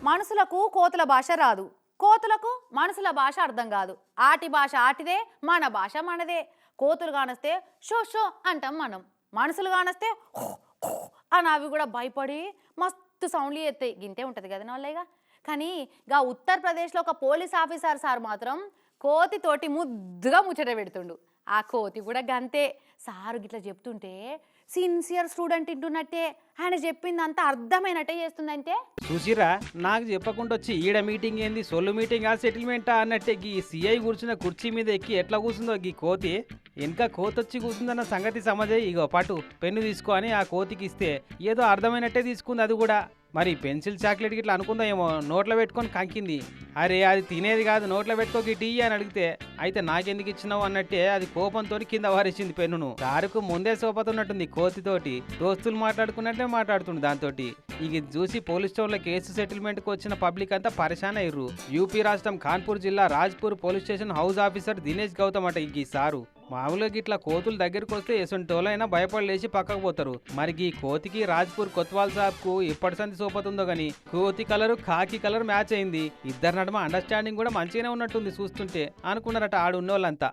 మనుషులకు కోతుల భాష రాదు, కోతులకు మనుషుల భాష అర్థం కాదు. ఆటి భాష ఆటిదే, మన భాష మనదే. కోతులు కానొస్తే షో షో అంటాం మనం, మనుషులు కానొస్తే అని అవి కూడా భయపడి మస్తు సౌండ్లు ఎత్తాయి. గింతే ఉంటుంది కదా వాళ్ళేగా. కానీ గా ఉత్తరప్రదేశ్లో ఒక పోలీస్ ఆఫీసర్ సార్ మాత్రం కోతితోటి ముద్దుగా ముచ్చట పెడుతుండు. ఆ కోతి కూడా గంతే. సారు గిట్లా చెప్తుంటే సిన్సియర్ స్టూడెంట్ ఇంటున్నట్టే, ఆయన చెప్పింది అంతా అర్థమైనట్టే చేస్తుందంటే. చూసిరా, నాకు చెప్పకుండా వచ్చి ఈడ మీటింగ్ ఏంది, సొల్లు మీటింగ్ ఆ సెటిల్మెంటా అన్నట్టే గీ సిఐ కూర్చున్న కుర్చీ మీద ఎక్కి ఎట్లా కూర్చుందో గీ కోతి. ఇంకా కోతి వచ్చి కూర్చుందన్న సంగతి సమజే. ఇగో పాటు పెన్ను తీసుకో అని ఆ కోతికి ఇస్తే ఏదో అర్థమైనట్టే తీసుకుంది అది కూడా. మరి పెన్సిల్ చాక్లెట్ గిట్లా అనుకుందా ఏమో, నోట్లో పెట్టుకొని కంకింది. అరే అది తినేది కాదు, నోట్లో పెట్టుకోకి టీ అని అడిగితే అయితే నాకెందుకు ఇచ్చినావు అన్నట్టే అది కోపంతో కింద వారేసింది పెన్నును. సారుకు ముందే సోపతున్నట్టుంది కోతితోటి, దోస్తులు మాట్లాడుకున్నట్లే మాట్లాడుతుంది దాంతో. ఇక చూసి పోలీస్ స్టేషన్లో కేసు సెటిల్మెంట్కి వచ్చిన పబ్లిక్ అంతా పరిశాన్ అయ్యారు. యూపీ రాష్ట్రం కాన్పూర్ జిల్లా Rajpur police station house officer Dinesh Gautam అట ఈ సారు. మామూలుగా ఇట్లా కోతులు దగ్గరికి వస్తే ఎసంటోలైనా భయపడి లేచి పక్కకు పోతారు. మరి ఈ కోతికి రాజ్పూర్ కొత్వాల్ సాబ్ కు ఇప్పటి సంది సోపతుందో గాని కోతి కలరు కాకి కలర్ మ్యాచ్ అయింది. ఇద్దరు నడుమ అండర్స్టాండింగ్ కూడా మంచిగానే ఉన్నట్టుంది చూస్తుంటే అనుకున్నారట ఆడు ఉన్నోళ్ళంతా.